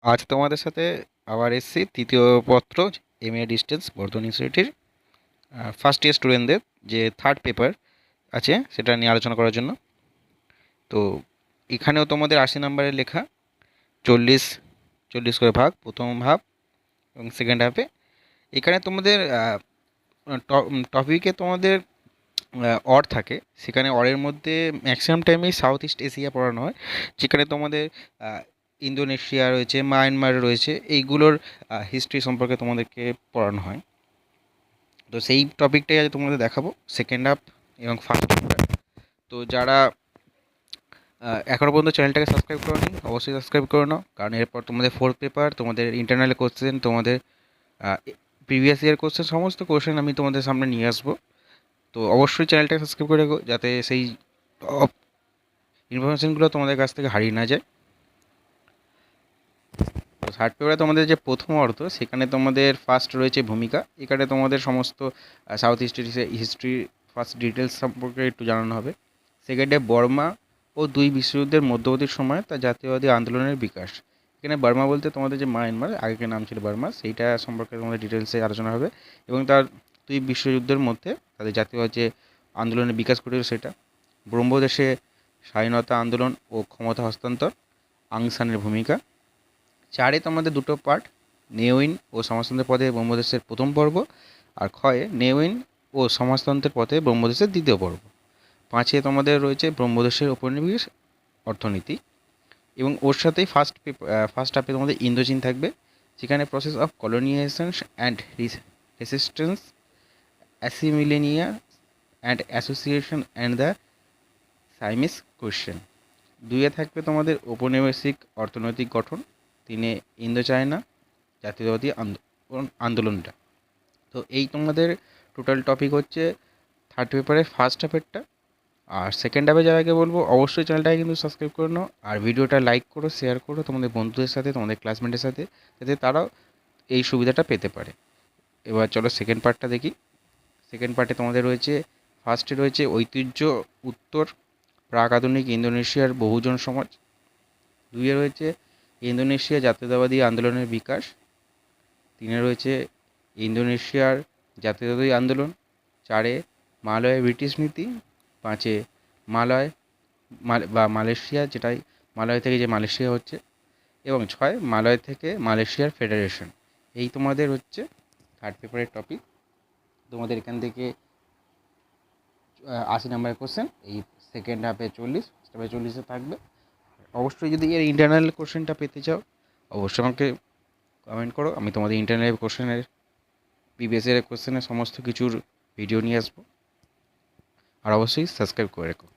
আজ তোমাদের সাথে আবার এসেছি তৃতীয় পত্র এমএ ডিস্টেন্স বর্ধমান ইউনিভার্সিটির ফার্স্ট ইয়ার স্টুডেন্টদের যে থার্ড পেপার আছে সেটা নিয়ে আলোচনা করার জন্য। তো এখানেও তোমাদের 80 নম্বরের লেখা 40 40 করে ভাগ প্রথম হাফ এবং সেকেন্ড হাফে। এখানে তোমাদের টপিকে তোমাদের অর থাকে, সেখানে অরের মধ্যে ম্যাক্সিমাম টাইমেই সাউথ ইস্ট এশিয়া পড়ানো হয়, যেখানে তোমাদের ইন্দোনেশিয়া রয়েছে, মায়ানমার রয়েছে, এইগুলোর হিস্ট্রি সম্পর্কে তোমাদেরকে পড়ানো হয়। তো সেই টপিকটাই আজ তোমাদের দেখাবো, সেকেন্ড হাফ এবং ফার্স্ট হাফটা। তো যারা এখনও পর্যন্ত চ্যানেলটাকে সাবস্ক্রাইব করোনি অবশ্যই সাবস্ক্রাইব করে নাও, কারণ এরপর তোমাদের ফোর্থ পেপার, তোমাদের ইন্টারনাল কোশ্চেন, তোমাদের প্রিভিয়াস ইয়ার কোশ্চেন, সমস্ত কোশ্চেন আমি তোমাদের সামনে নিয়ে আসবো। তো অবশ্যই চ্যানেলটাকে সাবস্ক্রাইব করে রাখো, যাতে সেই ইনফরমেশানগুলো তোমাদের কাছ থেকে হারিয়ে না যায়। তো থার্ড পেপারে তোমাদের যে প্রথম অর্থ, সেখানে তোমাদের ফার্স্ট রয়েছে ভূমিকা। এখানে তোমাদের সমস্ত south east history first details সম্পর্কে একটু জানানো হবে। সেকেন্ডে বর্মা ও দুই বিশ্বযুদ্ধের মধ্যবর্তী সময়ে তার জাতীয়বাদী আন্দোলনের বিকাশ। এখানে বর্মা বলতে তোমাদের যে মায়ানমার, আগেকার নাম ছিল বর্মা, সেইটা সম্পর্কে তোমাদের ডিটেলসে আলোচনা হবে, এবং তার দুই বিশ্বযুদ্ধের মধ্যে তাদের জাতীয় যে আন্দোলনের বিকাশ করেছিল সেটা। ব্রহ্মদেশে স্বাধীনতা আন্দোলন ও ক্ষমতা হস্তান্তর, আং সানের ভূমিকা। চারে তোমাদের দুটো পার্ট, নেওইন ও সমাজতন্ত্রের পথে ব্রহ্মদেশের প্রথম পর্ব, আর ক্ষয়ে নেওইন ও সমাজতন্ত্রের পথে ব্রহ্মদেশের দ্বিতীয় পর্ব। পাঁচে তোমাদের রয়েছে ব্রহ্মদেশের উপনিবেশ অর্থনীতি, এবং ওর সাথেই ফার্স্ট হাফে তোমাদের ইন্দোচীন থাকবে, যেখানে process of colonisation and resistance, assimilation and association and the Siamese question. দুইয়ে থাকবে তোমাদের ঔপনিবেশিক অর্থনৈতিক গঠন, তিনে ইন্দো চায়না জাতীয়তাবাদী আন্দোলনটা। তো এই তোমাদের টোটাল টপিক হচ্ছে থার্ড পেপারের ফার্স্ট হাফেরটা। আর সেকেন্ড হাফে যার আগে বলবো, অবশ্যই চ্যানেলটাকে কিন্তু সাবস্ক্রাইব করে নাও, আর ভিডিওটা লাইক করো, শেয়ার করো তোমাদের বন্ধুদের সাথে, তোমাদের ক্লাসমেটের সাথে, যাতে তারাও এই সুবিধাটা পেতে পারে। এবার চলো সেকেন্ড পার্টটা দেখি। সেকেন্ড পার্টে তোমাদের রয়েছে, ফার্স্টে রয়েছে ঐতিহ্য উত্তর প্রাক আধুনিক ইন্দোনেশিয়ার বহুজন সমাজ। দুইয়ে রয়েছে ইন্দোনেশিয়া জাতীয়তাবাদী আন্দোলনের বিকাশ। তিনে রয়েছে ইন্দোনেশিয়ার জাতীয়তাবাদী আন্দোলন। চারে মালয় ব্রিটিশ নীতি। পাঁচে মালয় বা মালয়েশিয়া, যেটাই মালয় থেকে যে মালয়েশিয়া হচ্ছে। এবং ছয় মালয় থেকে মালয়েশিয়ার ফেডারেশন। এই তোমাদের হচ্ছে থার্ড পেপারের টপিক। তোমাদের এখান থেকে 80 নম্বরের কোশ্চেন, এই সেকেন্ড হাফে 40, ফার্স্ট হাফে 40-এ থাকবে। অবশ্যই যদি এর ইন্টারনাল কোশ্চেনটা পেতে চাও, অবশ্যই আমাকে কমেন্ট করো, আমি তোমাদের ইন্টারনাল কোশ্চেনের প্রিভিয়াস ইয়ারের কোশ্চেনের সমস্ত কিছুর ভিডিও নিয়ে আসবো। আর অবশ্যই সাবস্ক্রাইব করে রেখো।